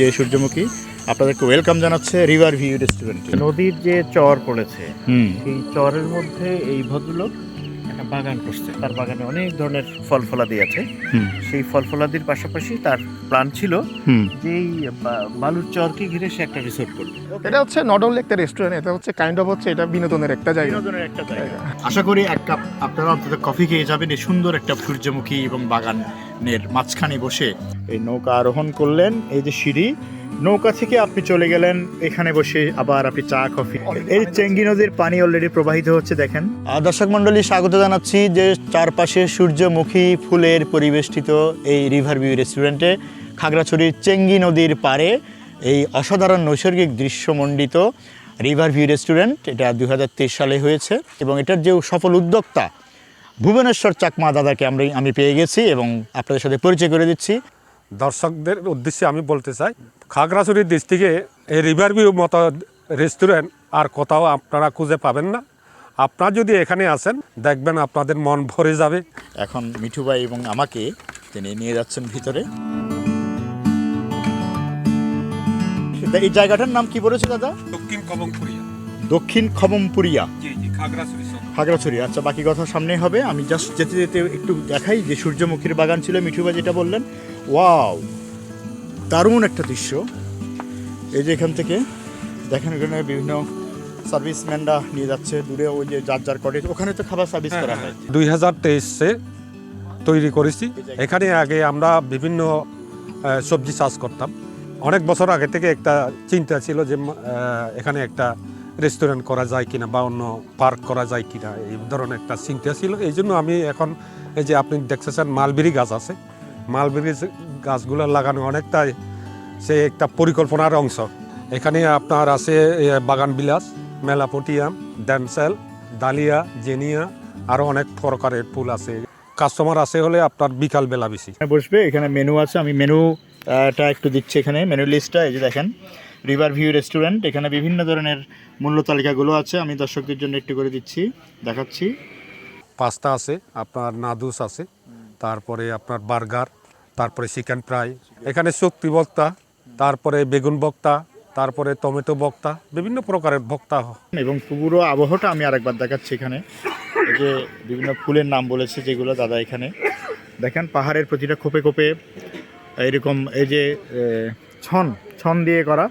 যে সূর্যমুখী আপনাদেরকে ওয়েলকাম জানাচ্ছে রিভার ভিউ রেস্টুরেন্টে। নদীর যে চর পড়েছে হুম সেই চরের মধ্যে এই ভদ্রলোক একটা বাগান করছে। তার বাগানে অনেক ধরনের ফল ফলাদি আছে। হুম সেই ফল ফলাদির পাশাপাশি তার প্ল্যান ছিল হুম যে এই বালুর চরকে ঘিরে সে একটা রিসোর্ট করবে। এটা হচ্ছে নট অনলি একটা রেস্টুরেন্ট, এটা হচ্ছে কাইন্ড অফ হচ্ছে এটা বিনোদনের একটা জায়গা। বিনোদনের একটা জায়গা। আশা করি এক কাপ আপনারা অন্তত কফি খেয়ে যাবেন এই সুন্দর একটা সূর্যমুখী এবং বাগানের মাঝখানে বসে এই নৌকা আরোহণ করলেন। এই যে সিঁড়ি, নৌকা থেকে আপনি চলে গেলেন এখানে বসে আবার আপনি চা কফি। এই চেঙ্গি নদীর পানি অলরেডি প্রবাহিত হচ্ছে দেখেন। দর্শক মণ্ডলী, স্বাগত জানাচ্ছি যে চারপাশে সূর্যমুখী ফুলের পরিবেষ্টিত এই রিভার ভিউ রেস্টুরেন্টে খাগড়াছড়ির চেঙ্গি নদীর পাড়ে এই অসাধারণ নৈসর্গিক দৃশ্যমণ্ডিত রিভার ভিউ রেস্টুরেন্ট। এটা 2023 সালে হয়েছে এবং এটার যে সফল উদ্যোক্তা ভুবনেশ্বর চাকমা দাদাকে আমি পেয়ে গেছি এবং আপনাদের সাথে পরিচয় করে দিচ্ছি। দর্শকদের উদ্দেশ্যে আমি বলতে চাই, খাগড়াছড়ি ডিস্ট্রিক্টে এই রিভার ভিউ মতো রেস্টুরেন্ট আর কোথাও আপনারা খুঁজে পাবেন না। আপনারা যদি এখানে আসেন দেখবেন আপনাদের মন ভরে যাবে। এখন মিঠু ভাই এবং আমাকে তিনি নিয়ে যাচ্ছেন ভিতরে। এই জায়গাটার নাম কি বলেছে দাদা? দক্ষিণ কমংপুরিয়া। দক্ষিণ খমমপুরিয়া, জি জি, খাগড়াছড়ি। খাগড়াছড়ি। আচ্ছা, বাকি কথা সামনেই হবে। আমি জাস্ট যেতে যেতে একটু দেখাই যে সূর্যমুখীর বাগান ছিল মিঠু ভাই যেটা বললেন। ওয়াও, দারুণ একটা দৃশ্য। এই যে এখান থেকে দেখেন এখানে বিভিন্ন সার্ভিসম্যানরা নিয়ে যাচ্ছে দূরে, ওই যে যার যার কটেজ, ওখানে তো খাবার সার্ভিস করা হয়। 2023-এ তৈরি করেছি। এখানে আগে আমরা বিভিন্ন সবজি চাষ করতাম। অনেক বছর আগে থেকে একটা চিন্তা ছিল যে এখানে একটা রেস্টুরেন্ট করা যায় কিনা বা অন্য পার্ক করা যায় কিনা, এই ধরনের একটা চিন্তা ছিল। এই জন্য আমি এখন এই যে আপনি দেখতেছেন মালবেরি গাছ আছে, মালবেরি গাছগুলো লাগানো অনেকটাই সে একটা পরিকল্পনার অংশ। এখানে আপনার আছে বাগান বিলাস, মেলাপটিয়াম, ড্যামসেল, ডালিয়া, জেনিয়া, আরও অনেক প্রকারের ফুল আছে। কাস্টমার আছে হলে আপনার বিকাল বেলা বেশি বসবে। এখানে মেনু আছে, আমি মেনুটা একটু দিচ্ছি এখানে, মেনু লিস্টটা। এই যে দেখেন রিভার ভিউ রেস্টুরেন্ট, এখানে বিভিন্ন ধরনের মূল্য তালিকাগুলো আছে। আমি দর্শকদের জন্য একটু করে দিচ্ছি, দেখাচ্ছি। পাস্তা আছে, আপনার নাদুস আছে, তারপরে আপনার বার্গার, তারপরে চিকেন ফ্রাই, এখানে শক্তি ভক্তা, তারপরে বেগুন ভক্তা, তারপরে টমেটো ভক্তা, বিভিন্ন প্রকারের ভক্তা। এবং পুরো আবহাওয়াটা আমি আরেকবার দেখাচ্ছি। এখানে এই যে বিভিন্ন ফুলের নাম বলেছে যেগুলো দাদা এখানে দেখেন, পাহাড়ের প্রতিটা খোপে খোপে এরকম এই যে ছন ছন দিয়ে করা।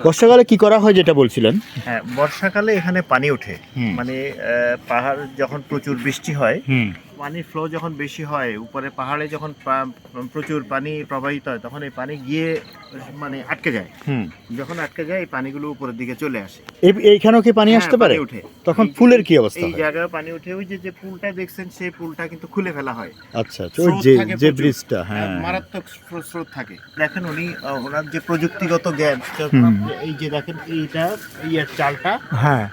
বর্ষাকালে কি করা হয় যেটা বলছিলেন? হ্যাঁ, বর্ষাকালে এখানে পানি ওঠে। মানে পাহাড় যখন প্রচুর বৃষ্টি হয়, পানির ফ্লো যখন বেশি হয়, উপরে পাহাড়ে যখন প্রচুর পানি প্রবাহিত হয়, তখন এই পানি গিয়ে মানে আটকে যায়। যখন আটকে যায় এই পানিগুলো উপরের দিকে চলে আসে। এইখানেও কি পানি আসতে পারে? উঠে তখন ফুলের কি অবস্থা এই হয়? জায়গায় পানি উঠে, ওই যে পুলটা দেখছেন সেই পুলটা কিন্তু খুলে ফেলা হয়। আচ্ছা, ওই যে যে ব্রিজটা, হ্যাঁ, মারাত্মক স্রোত থাকে। দেখেন উনি ওনার যে প্রযুক্তিগত জ্ঞান, এই যে দেখেন এইটা চালটা, হ্যাঁ,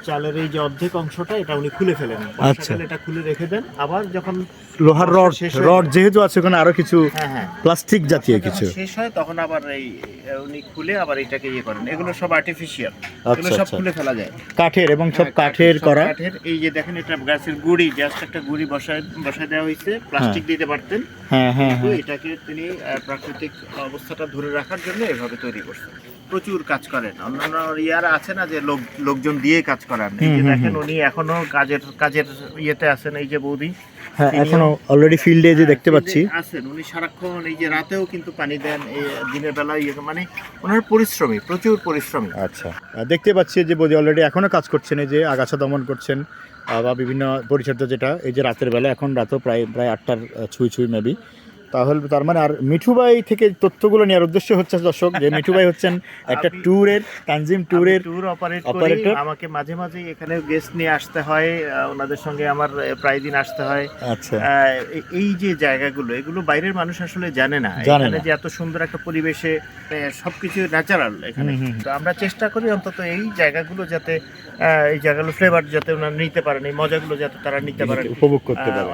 চালের এই যে অর্ধেক অংশটা এটা উনি খুলে ফেলেন। আচ্ছা, এটা খুলে রেখে দেন। আবার যখন লোহার রড যেহেতু আছে ওখানে আরো কিছু প্লাস্টিক জাতীয় কিছু শেষ হয়, তখন আবার এই উনি খুলে আবার এটাকে ইয়ে করেন। এগুলো সব আর্টিফিশিয়াল, এগুলো সব খুলে ফেলা যায়। কাঠের এবং সব কাঠের করা। কাঠের, এই যে দেখেন এটা গাছের গুড়ি, জাস্ট একটা গুড়ি বসায় দেওয়া হয়েছে। প্লাস্টিক দিতে পারতেন, হ্যাঁ হ্যাঁ, এটাকে তিনি প্রাকৃতিক অবস্থাটা ধরে রাখার জন্য এভাবে তৈরি করছেন। প্রচুর কাজ করেন। অন্যান্য ইয়ারা আছে না যে লোকজন দিয়ে কাজ করান, এই যে দেখেন উনি এখনো কাজের ইয়েতে আছেন। এই যে বৌদি, হ্যাঁ, এখনো অলরেডি ফিল্ডে যে দেখতে পাচ্ছি আছেন উনি সারাক্ষণ। এই যে রাতেও কিন্তু পানি দেন, এই দিনের বেলা মানে ওনার পরিশ্রমী, প্রচুর পরিশ্রমী। আচ্ছা, দেখতে পাচ্ছি যে বৌদি অলরেডি এখনো কাজ করছেন, এই যে আগাছা দমন করছেন বা বিভিন্ন পরিচর্যা, যেটা এই যে রাতের বেলা, এখন রাতও প্রায় 8টার ছুঁই মেবি। তাহলে তার মানে আর মিঠু ভাই থেকে তথ্যগুলো নেওয়ার উদ্দেশ্য হচ্ছে দর্শক যে মিঠু ভাই হচ্ছেন একটা ট্যুরের তানজিম ট্যুর অপারেটর। আমাকে মাঝে মাঝে এখানে গেস্ট নিয়ে আসতে হয়, ওনাদের সঙ্গে আমার প্রায় দিন আসতে হয়। আচ্ছা, এই যে জায়গাগুলো, এগুলো বাইরের মানুষ আসলে জানে না। এখানে যে এত সুন্দর একটা পরিবেশে সবকিছু ন্যাচারাল এখানে। তো আমরা চেষ্টা করি অন্তত এই জায়গাগুলো যাতে, এই জায়গাগুলো ফ্লেভার যাতে ওনারা নিতে পারেন, এই মজাগুলো যাতে তারা নিতে পারেন, উপভোগ করতে পারেন।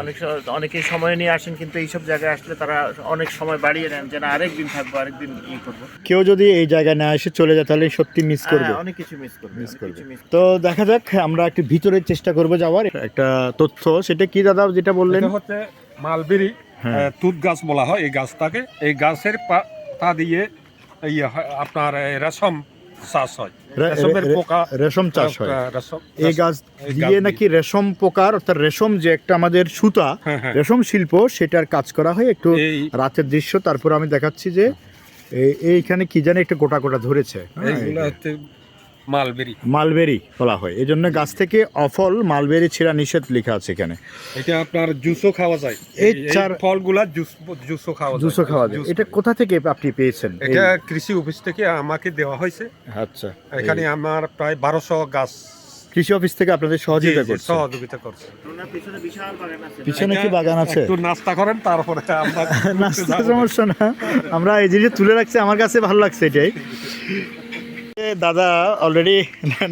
অনেকে সময় নিয়ে আসেন, কিন্তু এইসব জায়গায় আসলে তারা অনেক সময় বাড়িয়ে নেন যে না আরেকদিন থাকবো, আরেকদিন করবো। কেউ যদি এই জায়গায় না এসে চলে যায় তাহলে সত্যি মিস করবে, অনেক কিছু মিস করবে। তো দেখা যাক, আমরা একটু ভিতরে চেষ্টা করবো যাওয়ার। একটা তথ্য, সেটা কি দাদা যেটা বললেন? হচ্ছে মালবেরি তুত গাছ বলা হয় এই গাছটাকে। এই গাছের পাতা দিয়ে ইয়ে হয়, আপনার রেশম চাষ হয়, রে- রেশমের রে- পোকা, রেশম চাষ হয় রেশম এই গাছ এই দিয়ে গাছ নাকি রেশম পোকার অর্থাৎ রেশম যে একটা আমাদের সুতা হ্যাঁ, হ্যাঁ। রেশম শিল্প সেটার কাজ করা হয় একটু এই রাতের দৃশ্য। তারপর আমি দেখাচ্ছি যে এইখানে কি জানি একটা গোটা গোটা ধরেছে, হ্যাঁ, এইগুলো হচ্ছে মালবেরি। মালবেরি বলা হয়, এই জন্য গাছ থেকে অফল মালবেরি ছেঁড়া নিষেধ লেখা আছে এখানে। এটা আপনার জুসও খাওয়া যায়, এই এই চার- ফলগুলা জুসও খাওয়া যায়। জুসও খাওয়া যায়। জুস এটা কোথা থেকে আপনি পেয়েছেন? এটা কৃষি অফিস থেকে আমাকে দেওয়া হয়েছে। আচ্ছা, এখানে আমার প্রায় 1200 গাছ কৃষি অফিস থেকে আপনাদের সহযোগিতা করছে। সহযোগিতা করছে। ওনার পিছনে বিশাল বাগান আছে। পিছনে কি বাগান আছে? একটু নাস্তা করেন, তারপরে আমরা নাস্তা সমস্যা না, আমরা এই জিনিস তুলে রাখছি, আমার কাছে ভালো লাগছে এটাই। দাদা অলরেডি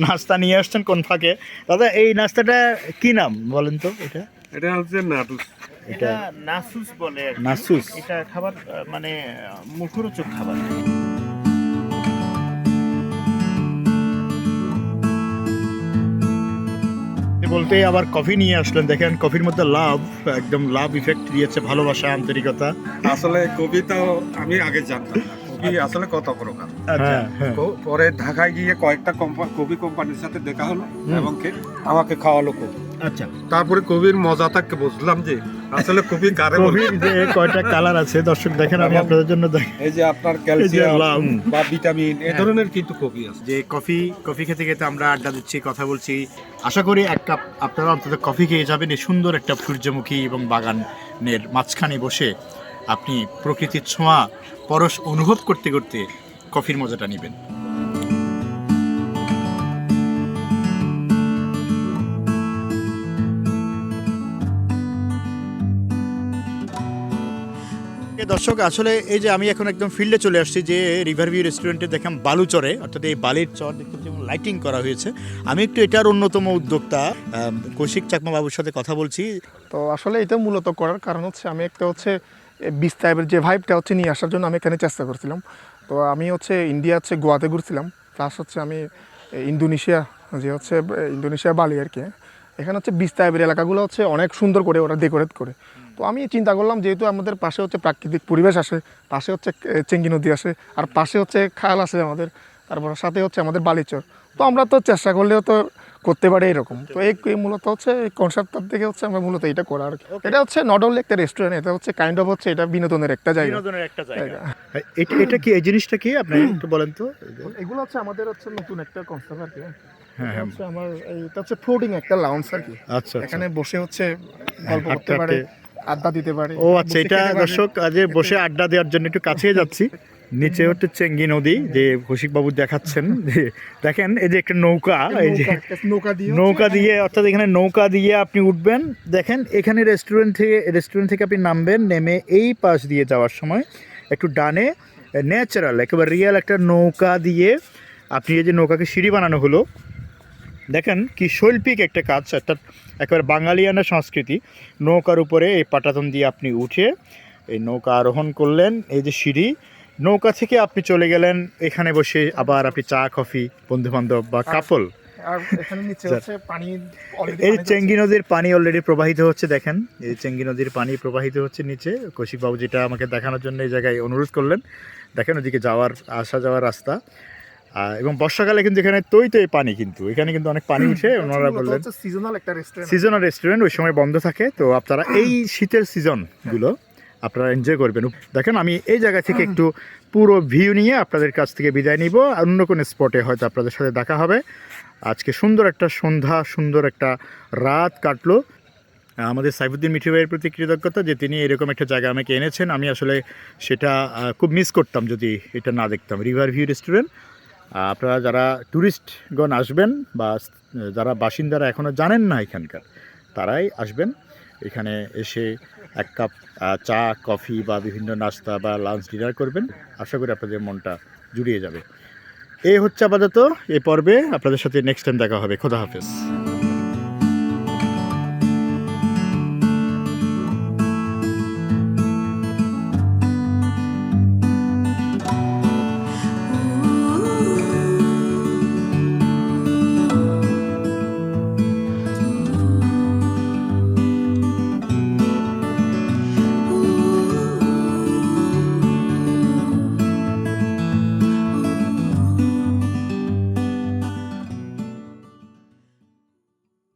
নাস্তা নিয়ে আসছেন কোন ফাঁকে। দাদা এই নাস্তাটা কি নাম বলেন তো? এটা হচ্ছে নাটুস। এটা নাসুস বলে আর কি। নাসুস। এটা খাবার মানে মুখরোচক খাবার। বলতে আবার কফি নিয়ে আসলেন, দেখেন কফির মধ্যে লাভ, একদম লাভ ইফেক্ট দিয়েছে, ভালোবাসা, আন্তরিকতা। আসলে কবিতাও আমি আগে জানতাম না, কবি আসলে কত প্রকার। হ্যাঁ, হ্যাঁ। পরে ঢাকায় গিয়ে কয়েকটা কবি কোম্পানির সাথে দেখা হলো এবং আমাকে খাওয়ালো কবি। আচ্ছা, তারপরে কবির মজাটাকে বুঝলাম যে আসলে কবি কারে বলে। কফির যে কয়টা কালার আছে দর্শক দেখেন, আমি আপনাদের জন্য এই যে আপনার লাভ। ক্যালসিয়াম বা ভিটামিন এই ধরনের কিন্তু কবি আছে। যে কফি খেতে খেতে আমরা আড্ডা দিচ্ছি, কথা বলছি। আশা করি এক কাপ আপনারা অন্তত কফি খেয়ে যাবেন। এই সুন্দর একটা সূর্যমুখী এবং বাগানের মাঝখানে বসে আপনি প্রকৃতির ছোঁয়া পরশ অনুভব করতে করতে কফির মজাটা নেবেন। দর্শক আসলে এই যে আমি এখন একদম ফিল্ডে চলে আসছি, যে রিভারভিউ রেস্টুরেন্টে দেখলাম বালুচরে, অর্থাৎ এই বালির চর দেখতে যেমন লাইটিং করা হয়েছে। আমি একটু এটার অন্যতম উদ্যোক্তা কৌশিক চাকমা বাবুর সাথে কথা বলছি। তো আসলে এটা মূলত করার কারণ হচ্ছে আমি একটা হচ্ছে বিচ টাইপের যে ভাইবটা হচ্ছে নিয়ে আসার জন্য আমি এখানে চেষ্টা করছিলাম। তো আমি হচ্ছে ইন্ডিয়া হচ্ছে গোয়াতে ঘুরছিলাম, প্লাস হচ্ছে আমি ইন্দোনেশিয়া ইন্দোনেশিয়া বালি আর কি। এখানে হচ্ছে বিচ টাইপের এলাকাগুলো হচ্ছে অনেক সুন্দর করে ওরা ডেকোরেট করে। তো আমি চিন্তা করলাম যেহেতু আমাদের পাশে হচ্ছে প্রাকৃতিক পরিবেশ আসে, পাশে হচ্ছে চেঙ্গি নদী আসে, আর পাশে হচ্ছে খাল আসে আমাদের, তারপর সাথে হচ্ছে আমাদের বালিচর। তো আমরা তো চেষ্টা করলেও তো করতে পারি এরকম। তো এই মূলত হচ্ছে এই কনসেপ্টটার থেকে হচ্ছে আমরা মূলত এটা করা আর কি। এটা হচ্ছে নট অনলি একটা রেস্টুরেন্ট, এটা হচ্ছে কাইন্ড অফ হচ্ছে এটা বিনোদনের একটা জায়গা। এটা কি, এই জিনিসটা কি আপনি একটু বলেন তো? এগুলো হচ্ছে আমাদের হচ্ছে নতুন একটা কনসেপ্ট আর কি। হ্যাঁ, এটা হচ্ছে আমার এটা হচ্ছে ফ্লোটিং একটা লাউঞ্জ আর কি। আচ্ছা, এখানে বসে হচ্ছে গল্প হাঁটতে করতে পারে, হাঁটতে। আড্ডা দিতে পারে। ও আচ্ছা, বসে এটা খেতে পারে। দর্শক আজ বসে আড্ডা দেওয়ার জন্য একটু কাছে যাচ্ছি। নিচে হচ্ছে চেঙ্গি নদী, যে কৌশিক বাবু দেখাচ্ছেন, যে দেখেন এই যে একটা নৌকা, এই যে নৌকা দিয়ে, অর্থাৎ এখানে নৌকা দিয়ে আপনি উঠবেন। দেখেন এখানে রেস্টুরেন্ট থেকে আপনি নামবেন, নেমে এই পাশ দিয়ে যাওয়ার সময় একটু ডানে ন্যাচারাল একেবারে রিয়েল একটা নৌকা দিয়ে আপনি, এই যে নৌকাকে সিঁড়ি বানানো হলো, দেখেন কি শৈল্পিক একটা কাজ, অর্থাৎ একেবারে বাঙালিয়ানা সংস্কৃতি। নৌকার উপরে এই পাটাতন দিয়ে আপনি উঠে এই নৌকা আরোহণ করলেন, এই যে সিঁড়ি, নৌকা থেকে আপনি চলে গেলেন এখানে বসে আবার আপনি চা কফি, বন্ধু বান্ধব বা কাপল। আর এখানে নিচে হচ্ছে পানি এই চেঙ্গি নদীর পানি অলরেডি প্রবাহিত হচ্ছে, দেখেন এই চেঙ্গি নদীর পানি প্রবাহিত হচ্ছে নিচে। কৌশিক বাবু যেটা আমাকে দেখানোর জন্য এই জায়গায় অনুরোধ করলেন, দেখেন ওদিকে আসা যাওয়ার রাস্তা। এবং বর্ষাকালে কিন্তু এখানে তৈ পানি, কিন্তু এখানে কিন্তু অনেক পানি উঠে। ওনারা বললেন সিজনাল একটা রেস্টুরেন্ট, সিজনাল রেস্টুরেন্ট, ওই সময় বন্ধ থাকে। তো আপনারা এই শীতের সিজনগুলো আপনারা এনজয় করবেন। দেখেন আমি এই জায়গা থেকে একটু পুরো ভিউ নিয়ে আপনাদের কাছ থেকে বিদায় নিব। অন্য কোনো স্পটে হয়তো আপনাদের সাথে দেখা হবে। আজকে সুন্দর একটা সন্ধ্যা, সুন্দর একটা রাত কাটলো। আমাদের সাইফুদ্দিন মিঠু ভাইয়ের প্রতি কৃতজ্ঞতা যে তিনি এরকম একটা জায়গা আমাকে এনেছেন। আমি আসলে সেটা খুব মিস করতাম যদি এটা না দেখতাম। রিভারভিউ রেস্টুরেন্ট, আপনারা যারা ট্যুরিস্টগণ আসবেন বা যারা বাসিন্দারা এখনও জানেন না এখানকার, তারাই আসবেন এখানে এসে এক কাপ চা কফি বা বিভিন্ন নাস্তা বা লাঞ্চ ডিনার করবেন। আশা করি আপনাদের মনটা জুড়িয়ে যাবে। এই হচ্ছে আপাতত এই পর্বে, আপনাদের সাথে নেক্সট টাইম দেখা হবে। খোদা হাফেজ।